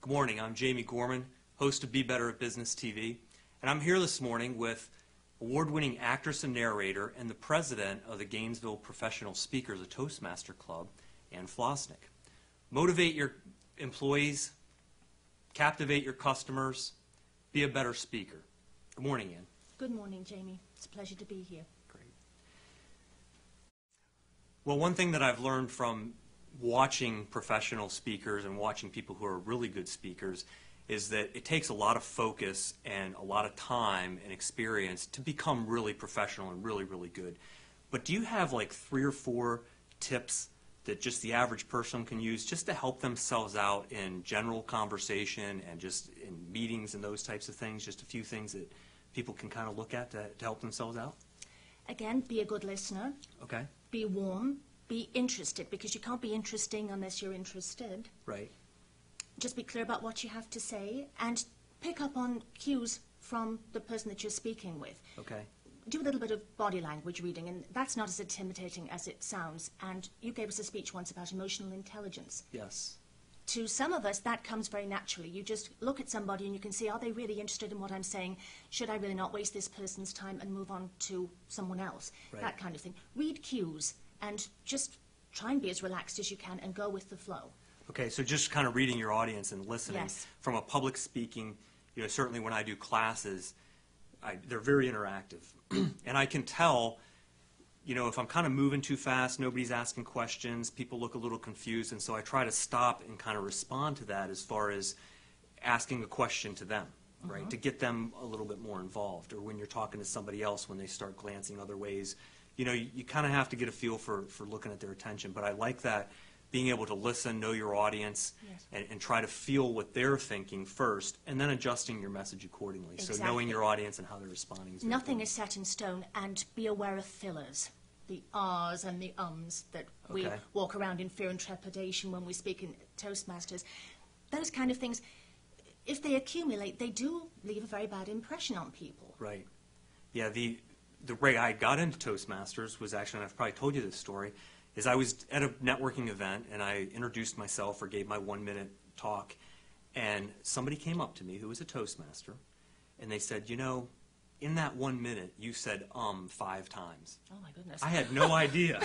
Good morning. I'm Jamie Gorman, host of Be Better at Business TV, and I'm here this morning with award-winning actress and narrator and the president of the Gainesville Professional Speakers, a Toastmaster Club, Ann Flosnick. Motivate your employees, captivate your customers, be a better speaker. Good morning, Ann. Good morning, Jamie. It's a pleasure to be here. Great. Well, one thing that I've learned from watching professional speakers and watching people who are really good speakers is that it takes a lot of focus and a lot of time and experience to become really professional and really, really good. But do you have like 3 or 4 tips that just the average person can use just to help themselves out in general conversation and just in meetings and those types of things? Just a few things that people can kind of look at to help themselves out? Again, be a good listener. Okay. Be warm. Be interested, because you can't be interesting unless you're interested. Right. Just be clear about what you have to say and pick up on cues from the person that you're speaking with. Okay. Do a little bit of body language reading, and that's not as intimidating as it sounds. And you gave us a speech once about emotional intelligence. Yes. To some of us, that comes very naturally. You just look at somebody and you can see, are they really interested in what I'm saying? Should I really not waste this person's time and move on to someone else? Right. That kind of thing. Read cues and just try and be as relaxed as you can and go with the flow. Okay, so just kind of reading your audience and listening. Yes. From a public speaking, you know, certainly when I do classes, they're very interactive. And I can tell, you know, if I'm kind of moving too fast, nobody's asking questions, people look a little confused, and so I try to stop and kind of respond to that as far as asking a question to them, right, to get them a little bit more involved. Or when you're talking to somebody else, when they start glancing other ways, you know, you kind of have to get a feel for looking at their attention. But I like that, being able to listen, know your audience, Yes. and try to feel what they're thinking first, and then adjusting your message accordingly. Exactly. So knowing your audience and how they're responding is very Nothing important. is set in stone, and be aware of fillers, the ahs and the ums that we Okay. walk around in fear and trepidation when we speak in Toastmasters. Those kind of things, if they accumulate, they do leave a very bad impression on people. Right. Yeah, the way I got into Toastmasters was actually, and I've probably told you this story, is I was at a networking event and I introduced myself or gave my 1-minute talk, and somebody came up to me who was a Toastmaster, and they said, you know, in that 1 minute you said 5 times. Oh my goodness. I had no idea.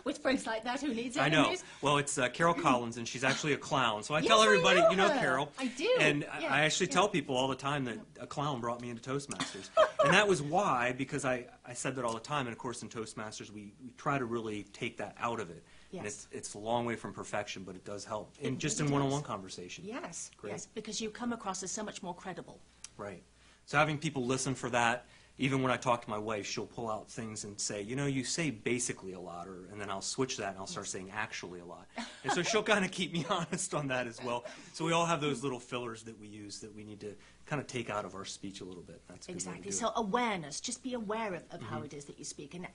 With friends like that, who needs I know. enemies? Well, it's Carol Collins, and she's actually a clown. So I Yes, tell I everybody, know you know her. Carol. I do. And Yeah, I actually yeah. tell people all the time that a clown brought me into Toastmasters. And that was why, because I said that all the time. And of course, in Toastmasters, we try to really take that out of it. Yes. And it's a long way from perfection, but it does help. And It just really in does. one-on-one conversation. Yes, Great. yes, because you come across as so much more credible. Right. So having people listen for that, even when I talk to my wife, she'll pull out things and say, you know, you say basically a lot, and then I'll switch that and I'll start saying actually a lot. And so she'll kind of keep me honest on that as well. So we all have those little fillers that we use that we need to kind of take out of our speech a little bit. That's a good way to Exactly. do So it. awareness, just be aware of how it is that you speak. And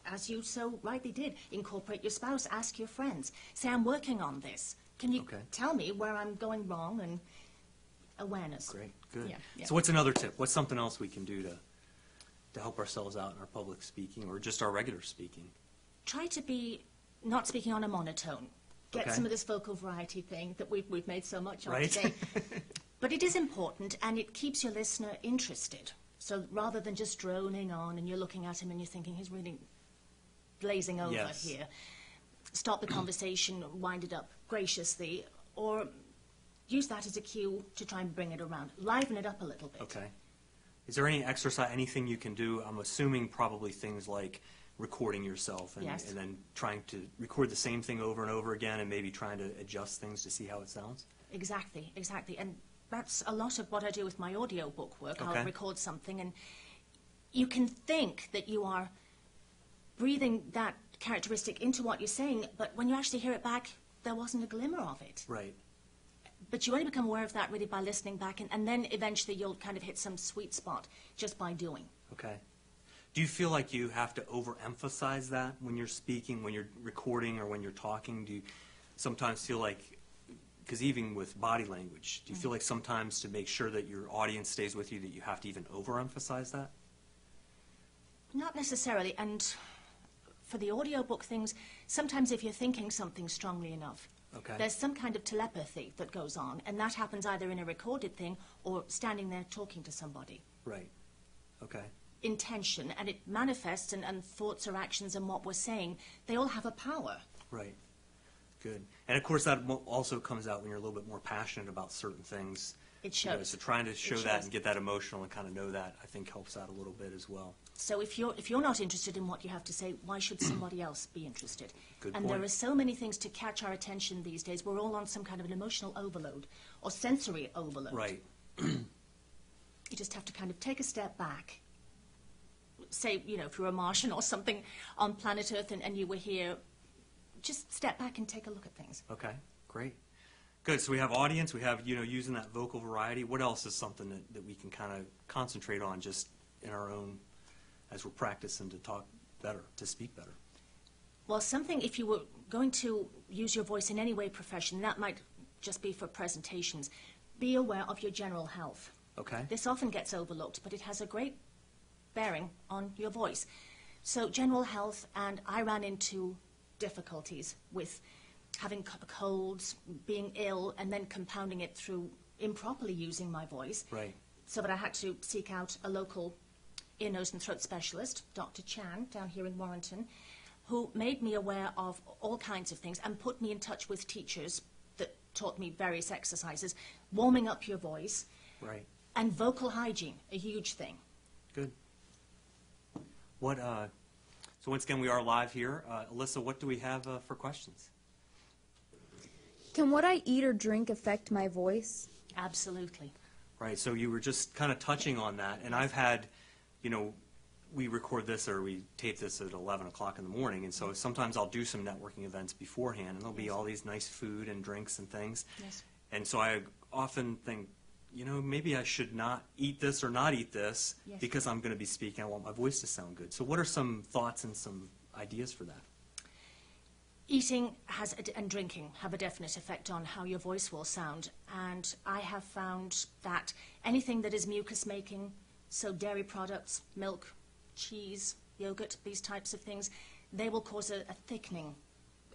as you so rightly did, incorporate your spouse, ask your friends. Say, I'm working on this. Can you Okay. tell me where I'm going wrong? And awareness. Great, good. Yeah, yeah. So what's another tip? What's something else we can do to help ourselves out in our public speaking or just our regular speaking? Try to be not speaking on a monotone. Get Okay. some of this vocal variety thing that we've made so much of Right. today. But it is important, and it keeps your listener interested. So rather than just droning on and you're looking at him and you're thinking he's really blazing over Yes. here, stop the conversation, wind it up graciously, or use that as a cue to try and bring it around. Liven it up a little bit. Okay. Is there any exercise, anything you can do? I'm assuming probably things like recording yourself and, Yes. and then trying to record the same thing over and over again and maybe trying to adjust things to see how it sounds? Exactly, exactly. And that's a lot of what I do with my audio book work. Okay. I'll record something and you can think that you are breathing that characteristic into what you're saying, but when you actually hear it back, there wasn't a glimmer of it. Right. But you only become aware of that really by listening back, and then eventually you'll kind of hit some sweet spot just by doing. Okay. Do you feel like you have to overemphasize that when you're speaking, when you're recording, or when you're talking? Do you sometimes feel like, because even with body language, do you feel like sometimes to make sure that your audience stays with you that you have to even overemphasize that? Not necessarily, and for the audiobook things, sometimes if you're thinking something strongly enough, Okay. There's some kind of telepathy that goes on, and that happens either in a recorded thing or standing there talking to somebody. Right. Okay. Intention, and it manifests, and thoughts or actions and what we're saying, they all have a power. Right. Good. And of course, that also comes out when you're a little bit more passionate about certain things. It shows. So trying to show It that shows. and get that emotional and kind of know that, I think, helps out a little bit as well. So if you're not interested in what you have to say, why should somebody else be interested? Good And point. there are so many things to catch our attention these days. We're all on some kind of an emotional overload or sensory overload. Right. You just have to kind of take a step back. Say, if you're a Martian or something on planet Earth and you were here, just step back and take a look at things. Okay. Great. Good. So we have audience. We have, using that vocal variety. What else is something that we can kind of concentrate on just in our own, as we're practicing to talk better, to speak better? Well, something, if you were going to use your voice in any way profession, that might just be for presentations. Be aware of your general health. Okay. This often gets overlooked, but it has a great bearing on your voice. So general health, and I ran into difficulties with having colds, being ill, and then compounding it through improperly using my voice. Right. So that I had to seek out a local ear, nose and throat specialist, Dr. Chan, down here in Warrington, who made me aware of all kinds of things and put me in touch with teachers that taught me various exercises, warming up your voice, Right. and vocal hygiene, a huge thing. Good. So once again, we are live here. Alyssa, what do we have for questions? Can what I eat or drink affect my voice? Absolutely. Right, so you were just kind of touching on that, and I've had, we record this or we tape this at 11 o'clock in the morning, and so sometimes I'll do some networking events beforehand, and there'll be all these nice food and drinks and things. Yes. And so I often think, maybe I should not eat this or not eat this Yes. because I'm going to be speaking. I want my voice to sound good. So what are some thoughts and some ideas for that? Eating and drinking have a definite effect on how your voice will sound, and I have found that anything that is mucus-making, so dairy products, milk, cheese, yogurt, these types of things, they will cause a thickening.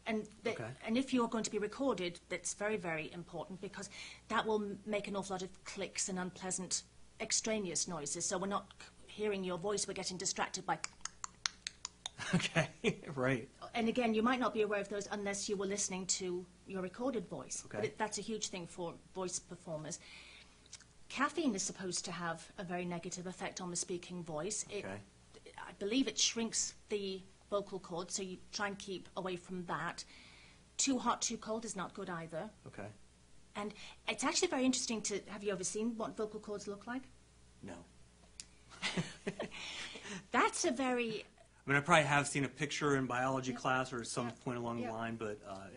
And, Okay. and if you're going to be recorded, that's very, very important, because that will make an awful lot of clicks and unpleasant extraneous noises. So we're not hearing your voice, we're getting distracted by... Okay, right. And again, you might not be aware of those unless you were listening to your recorded voice. Okay. But that's a huge thing for voice performers. Caffeine is supposed to have a very negative effect on the speaking voice. Okay. I believe it shrinks the vocal cords, so you try and keep away from that. Too hot, too cold is not good either. Okay. And it's actually very interesting to... Have you ever seen what vocal cords look like? No. That's a very... I mean, I probably have seen a picture in biology Yeah. class or some Yeah. point along Yeah. the line, but I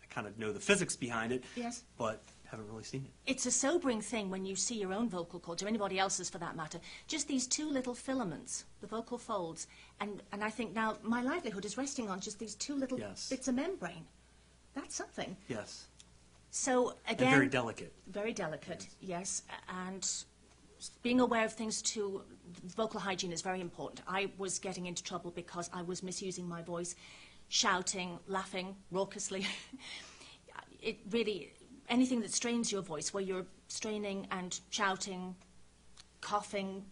kind of know the physics behind it, Yes. but haven't really seen it. It's a sobering thing when you see your own vocal cords, or anybody else's for that matter, just these two little filaments, the vocal folds, and I think now my livelihood is resting on just these two little Yes. bits of membrane. That's something. Yes. So again... And very delicate. Very delicate, yes, and being aware of things too. Vocal hygiene is very important. I was getting into trouble because I was misusing my voice, shouting, laughing raucously. It really, anything that strains your voice, where you're straining and shouting, coughing,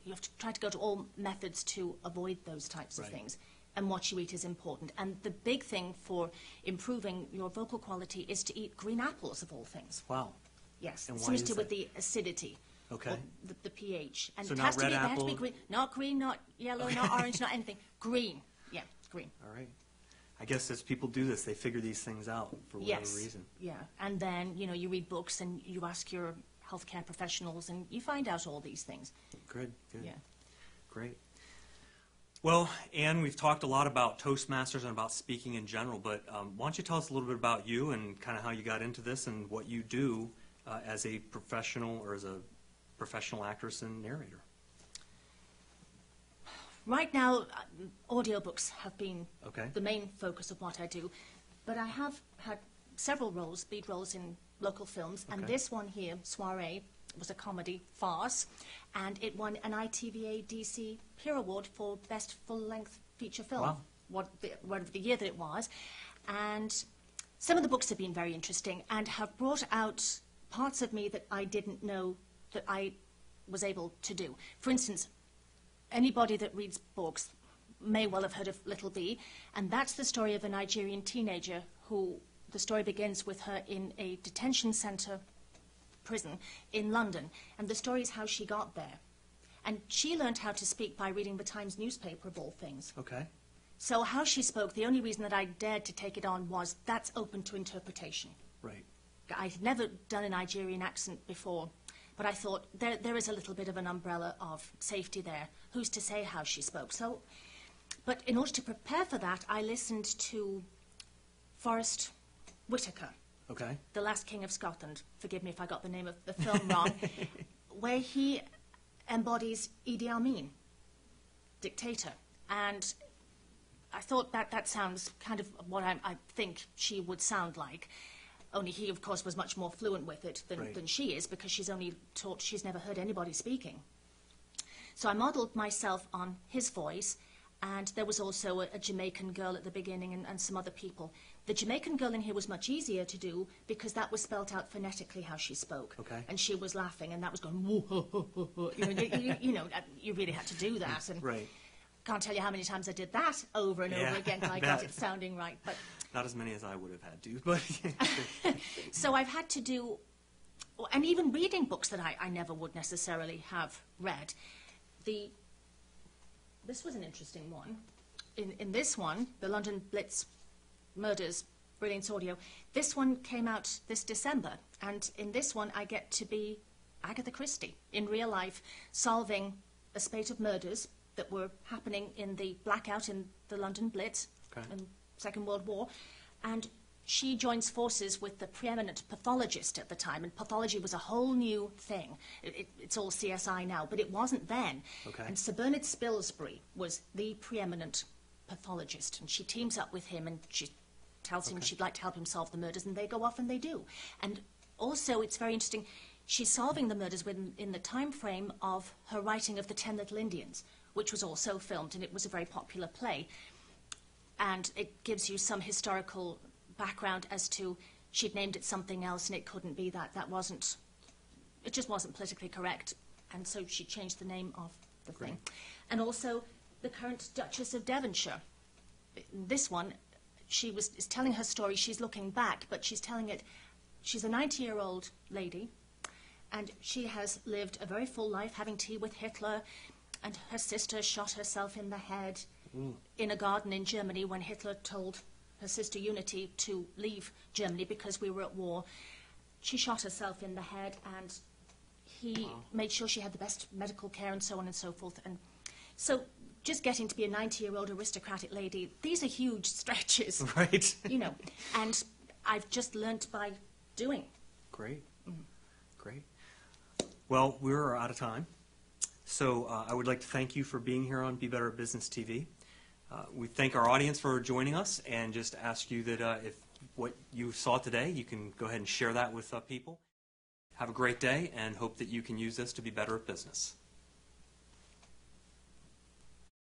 you have to try to go to all methods to avoid those types of Right. things. And what you eat is important. And the big thing for improving your vocal quality is to eat green apples, of all things. Wow. Yes, And it why seems is to with that? the acidity. Okay. Or the pH. And So it not has to red be, they have to be apple? green. Not green, not yellow, not orange, not anything. Green. Yeah, green. All right. I guess as people do this, they figure these things out for whatever Yes. reason. Yeah. And then, you read books and you ask your healthcare professionals and you find out all these things. Good, good. Yeah. Great. Well, Anne, we've talked a lot about Toastmasters and about speaking in general, but why don't you tell us a little bit about you and kind of how you got into this and what you do as a professional or as a professional actress and narrator? Right now, audiobooks have been Okay. the main focus of what I do, but I have had several roles, lead roles in local films, and Okay. this one here, Soiree, was a comedy farce, and it won an ITVA DC Peer Award for Best Full-Length Feature Film, Wow. whatever the year that it was. And some of the books have been very interesting and have brought out parts of me that I didn't know that I was able to do. For instance, anybody that reads books may well have heard of Little Bee, and that's the story of a Nigerian teenager who, the story begins with her in a detention centre prison in London, and the story is how she got there. And she learned how to speak by reading the Times newspaper, of all things. Okay. So how she spoke, the only reason that I dared to take it on was that's open to interpretation. Right. I'd never done a Nigerian accent before, but I thought there is a little bit of an umbrella of safety there. Who's to say how she spoke? So, but in order to prepare for that, I listened to Forrest Whitaker, Okay. The Last King of Scotland. Forgive me if I got the name of the film wrong, where he embodies Idi Amin, dictator. And I thought that sounds kind of what I think she would sound like. Only he, of course, was much more fluent with it than she is, because she's never heard anybody speaking. So I modelled myself on his voice, and there was also a Jamaican girl at the beginning and some other people. The Jamaican girl in here was much easier to do because that was spelt out phonetically how she spoke. Okay. And she was laughing, and that was going, whoa, ho, ho, ho, ho. You know, you really had to do that. And Right. can't tell you how many times I did that over and over again until I got it sounding right. But Not as many as I would have had to, but so I've had to do, and even reading books that I never would necessarily have read. This was an interesting one. In this one, the London Blitz Murders, Brilliance Audio, this one came out this December, and in this one I get to be Agatha Christie in real life, solving a spate of murders that were happening in the blackout in the London Blitz in Second World War, and she joins forces with the preeminent pathologist at the time, and pathology was a whole new thing. It's all CSI now, but it wasn't then. Okay. And Sir Bernard Spilsbury was the preeminent pathologist, and she teams up with him, and she tells him she'd like to help him solve the murders, and they go off and they do. And also, it's very interesting, she's solving the murders in the time frame of her writing of The 10 Little Indians, which was also filmed, and it was a very popular play. And it gives you some historical background as to she'd named it something else and it couldn't be that. It just wasn't politically correct. And so she changed the name of the thing. And also the current Duchess of Devonshire. This one, is telling her story. She's looking back, but she's telling it. She's a 90-year-old lady, and she has lived a very full life, having tea with Hitler, and her sister shot herself in the head in a garden in Germany when Hitler told her sister Unity to leave Germany because we were at war. She shot herself in the head, and he made sure she had the best medical care and so on and so forth. And so just getting to be a 90-year-old aristocratic lady, these are huge stretches. Right. You know, and I've just learnt by doing. Great. Great. Well, we're out of time. So I would like to thank you for being here on Be Better at Business TV. We thank our audience for joining us, and just ask you that if what you saw today, you can go ahead and share that with people. Have a great day, and hope that you can use this to be better at business.